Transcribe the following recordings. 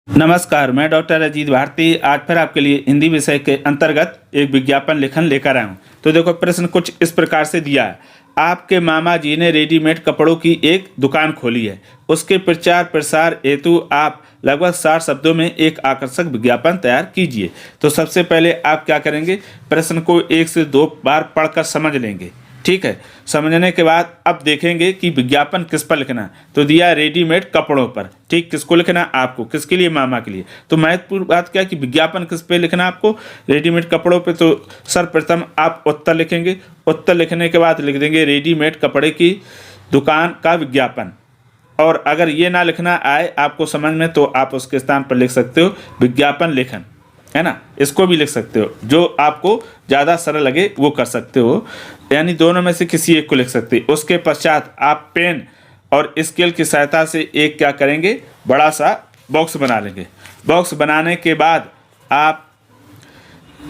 नमस्कार, मैं डॉक्टर अजीत भारती आज फिर आपके लिए हिंदी विषय के अंतर्गत एक विज्ञापन लेखन लेकर आया हूँ। तो देखो, प्रश्न कुछ इस प्रकार से दिया है। आपके मामा जी ने रेडीमेड कपड़ों की एक दुकान खोली है। उसके प्रचार प्रसार हेतु आप लगभग 60 शब्दों में एक आकर्षक विज्ञापन तैयार कीजिए। तो सबसे पहले आप क्या करेंगे, प्रश्न को 1 से 2 बार पढ़कर समझ लेंगे। ठीक है, समझने के बाद अब देखेंगे कि विज्ञापन किस पर लिखना है। तो दिया रेडीमेड कपड़ों पर। ठीक, किसको लिखना है? आपको। किसके लिए? मामा के लिए। तो महत्वपूर्ण बात क्या है कि विज्ञापन किस पे लिखना है आपको? रेडीमेड कपड़ों पे। तो सर्वप्रथम आप उत्तर लिखेंगे। उत्तर लिखने के बाद लिख देंगे रेडीमेड कपड़े की दुकान का विज्ञापन। और अगर ये ना लिखना आए आपको समझ में, तो आप उसके स्थान पर लिख सकते हो विज्ञापन लेखन, है ना। इसको भी लिख सकते हो, जो आपको ज़्यादा सरल लगे वो कर सकते हो, यानी दोनों में से किसी एक को लिख सकते हो। उसके पश्चात आप पेन और स्केल की सहायता से एक क्या करेंगे, बड़ा सा बॉक्स बना लेंगे। बॉक्स बनाने के बाद आप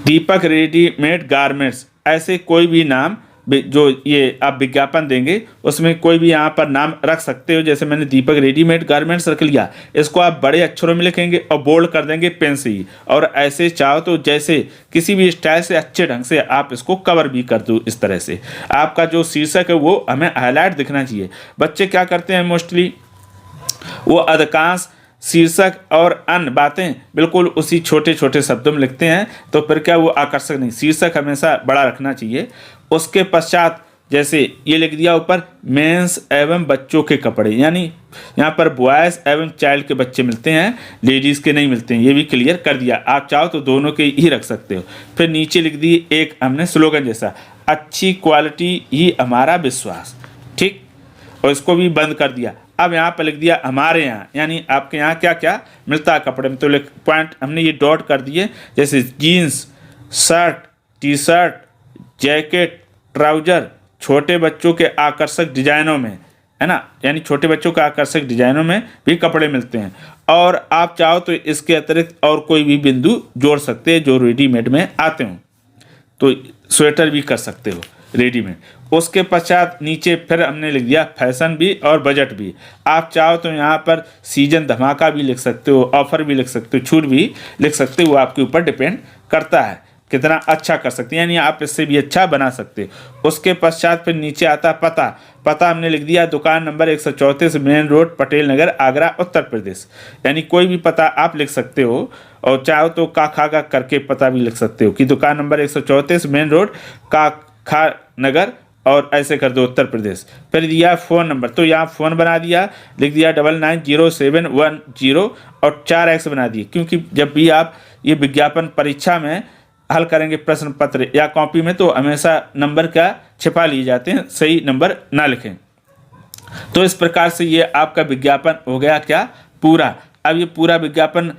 दीपक रेडीमेड गारमेंट्स, ऐसे कोई भी नाम जो ये आप विज्ञापन देंगे उसमें कोई भी यहाँ पर नाम रख सकते हो। जैसे मैंने दीपक रेडीमेड गारमेंट्स रख लिया। इसको आप बड़े अक्षरों में लिखेंगे और बोल्ड कर देंगे पेन से ही। और ऐसे चाहो तो जैसे किसी भी स्टाइल से अच्छे ढंग से आप इसको कवर भी कर दो। इस तरह से आपका जो शीर्षक है वो हमें हाईलाइट दिखना चाहिए। बच्चे क्या करते हैं, मोस्टली वो अधिकांश शीर्षक और अन्य बातें बिल्कुल उसी छोटे छोटे शब्दों में लिखते हैं, तो फिर क्या वो आकर्षक नहीं। शीर्षक हमेशा बड़ा रखना चाहिए। उसके पश्चात जैसे ये लिख दिया ऊपर, मेंस एवं बच्चों के कपड़े, यानी यहाँ पर बॉयज़ एवं चाइल्ड के बच्चे मिलते हैं, लेडीज़ के नहीं मिलते हैं। ये भी क्लियर कर दिया। आप चाहो तो दोनों के ही रख सकते हो। फिर नीचे लिख दिए एक हमने स्लोगन जैसा, अच्छी क्वालिटी ही हमारा विश्वास। ठीक, और इसको भी बंद कर दिया। अब यहाँ पर लिख दिया हमारे यहाँ, यानी आपके यहाँ क्या क्या मिलता है कपड़े में। तो पॉइंट हमने ये डॉट कर दिए, जैसे jeans, shirt, T-shirt, jacket, trouser, छोटे बच्चों के आकर्षक डिजाइनों में, है ना, यानी छोटे बच्चों के आकर्षक डिजाइनों में भी कपड़े मिलते हैं। और आप चाहो तो इसके अतिरिक्त और कोई भी बिंदु जोड़ सकते हैं जो रेडीमेड में आते हों। तो स्वेटर भी कर सकते हो रेडीमेड। उसके पश्चात नीचे फिर हमने लिख दिया फैशन भी और बजट भी। आप चाहो तो यहाँ पर सीजन धमाका भी लिख सकते हो, ऑफर भी लिख सकते हो, छूट भी लिख सकते हो। वो आपके ऊपर डिपेंड करता है कितना अच्छा कर सकते हैं, यानी आप इससे भी अच्छा बना सकते हो। उसके पश्चात फिर नीचे आता पता। पता हमने लिख दिया दुकान number 134 main road, Patel Nagar, Agra, Uttar Pradesh. यानी कोई भी पता आप लिख सकते हो। और चाहो तो काखा करके पता भी लिख सकते हो कि दुकान नंबर 134 मेन रोड, काखा नगर, और ऐसे कर दो उत्तर प्रदेश। फिर दिया फ़ोन नंबर, तो यहाँ फ़ोन बना दिया, लिख दिया 990710 और 4x बना दिए, क्योंकि जब भी आप ये विज्ञापन परीक्षा में हल करेंगे प्रश्न पत्र या कॉपी में, तो हमेशा नंबर क्या छिपा लिए जाते हैं, सही नंबर ना लिखें। तो इस प्रकार से ये आपका विज्ञापन हो गया क्या, पूरा। अब ये पूरा विज्ञापन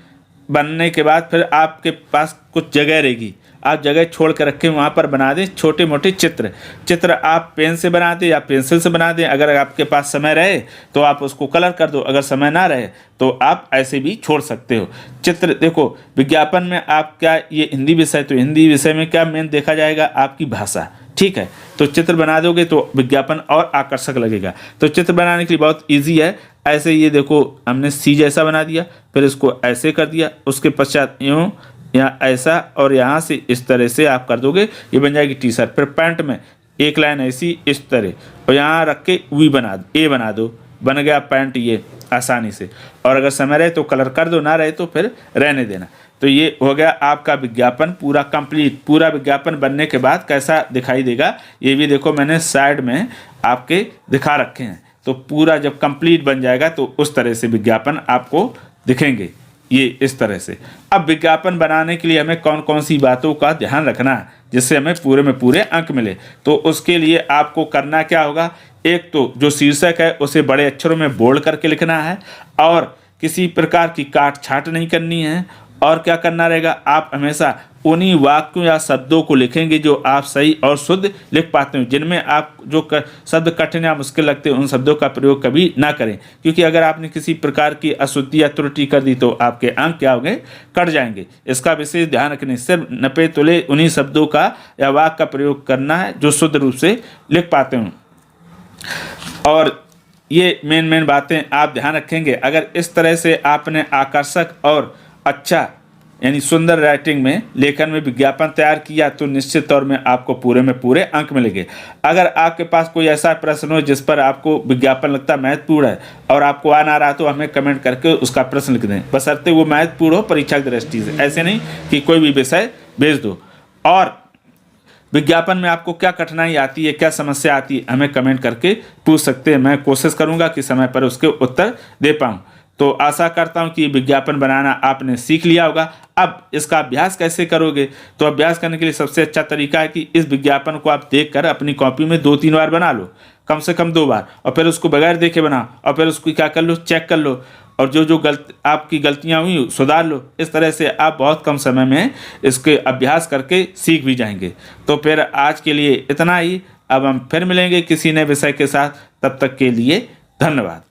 बनने के बाद फिर आपके पास कुछ जगह रहेगी, आप जगह छोड़ कर रखें, वहाँ पर बना दें छोटे मोटे चित्र आप पेन से बना दें या पेंसिल से बना दें। अगर आपके पास समय रहे तो आप उसको कलर कर दो, अगर समय ना रहे तो आप ऐसे भी छोड़ सकते हो चित्र। देखो, विज्ञापन में आप क्या, ये हिंदी विषय, तो हिंदी विषय में क्या मेन देखा जाएगा, आपकी भाषा। ठीक है, तो चित्र बना दोगे तो विज्ञापन और आकर्षक लगेगा। तो चित्र बनाने के लिए बहुत ईजी है। ऐसे ये देखो, हमने सी जैसा बना दिया, फिर इसको ऐसे कर दिया, उसके पश्चात यूँ, यहाँ ऐसा, और यहाँ से इस तरह से आप कर दोगे, ये बन जाएगी टी शर्ट। फिर पैंट में एक लाइन ऐसी इस तरह, और यहाँ रख के वी बना दो, ए बना दो, बन गया पैंट ये आसानी से। और अगर समय रहे तो कलर कर दो, ना रहे तो फिर रहने देना। तो ये हो गया आपका विज्ञापन पूरा कंप्लीट। पूरा विज्ञापन बनने के बाद कैसा दिखाई देगा, ये भी देखो मैंने साइड में आपके दिखा रखे हैं। तो पूरा जब कंप्लीट बन जाएगा तो उस तरह से विज्ञापन आपको दिखेंगे, ये इस तरह से। अब विज्ञापन बनाने के लिए हमें कौन कौन सी बातों का ध्यान रखना है जिससे हमें पूरे में पूरे अंक मिले। तो उसके लिए आपको करना क्या होगा, एक तो जो शीर्षक है उसे बड़े अक्षरों में बोल्ड करके लिखना है, और किसी प्रकार की काट छाट नहीं करनी है। और क्या करना रहेगा, आप हमेशा उन्हीं वाक्यों या शब्दों को लिखेंगे जो आप सही और शुद्ध लिख पाते हो। जिनमें आप जो शब्द कठिन या मुश्किल लगते हैं उन शब्दों का प्रयोग कभी ना करें, क्योंकि अगर आपने किसी प्रकार की अशुद्धि या त्रुटि कर दी तो आपके अंक क्या होंगे, कट जाएंगे। इसका विशेष ध्यान रखने, सिर्फ नपे तुले उन्हीं शब्दों का या वाक्य का प्रयोग करना है जो शुद्ध रूप से लिख पाते हो। और ये मेन बातें आप ध्यान रखेंगे। अगर इस तरह से आपने आकर्षक और अच्छा यानी सुंदर राइटिंग में लेखन में विज्ञापन तैयार किया तो निश्चित तौर में आपको पूरे में पूरे अंक मिलेंगे। अगर आपके पास कोई ऐसा प्रश्न हो जिस पर आपको विज्ञापन लगता महत्वपूर्ण है और आपको आ ना रहा तो हमें कमेंट करके उसका प्रश्न लिख दें, बशर्ते वो महत्वपूर्ण हो परीक्षा की दृष्टि से। ऐसे नहीं कि कोई भी विषय भेज दो। और विज्ञापन में आपको क्या कठिनाई आती है, क्या समस्या आती है, हमें कमेंट करके पूछ सकते हैं। मैं कोशिश करूंगा कि समय पर उसके उत्तर दे पाऊँ। तो आशा करता हूं कि विज्ञापन बनाना आपने सीख लिया होगा। अब इसका अभ्यास कैसे करोगे? तो अभ्यास करने के लिए सबसे अच्छा तरीका है कि इस विज्ञापन को आप देखकर अपनी कॉपी में 2-3 बार बना लो, कम से कम 2 बार, और फिर उसको बगैर देखे बनाओ, और फिर उसको क्या कर लो, चेक कर लो, और जो आपकी गलतियां हुई सुधार लो। इस तरह से आप बहुत कम समय में इसके अभ्यास करके सीख भी जाएंगे। तो फिर आज के लिए इतना ही। अब हम फिर मिलेंगे किसी नए विषय के साथ। तब तक के लिए धन्यवाद।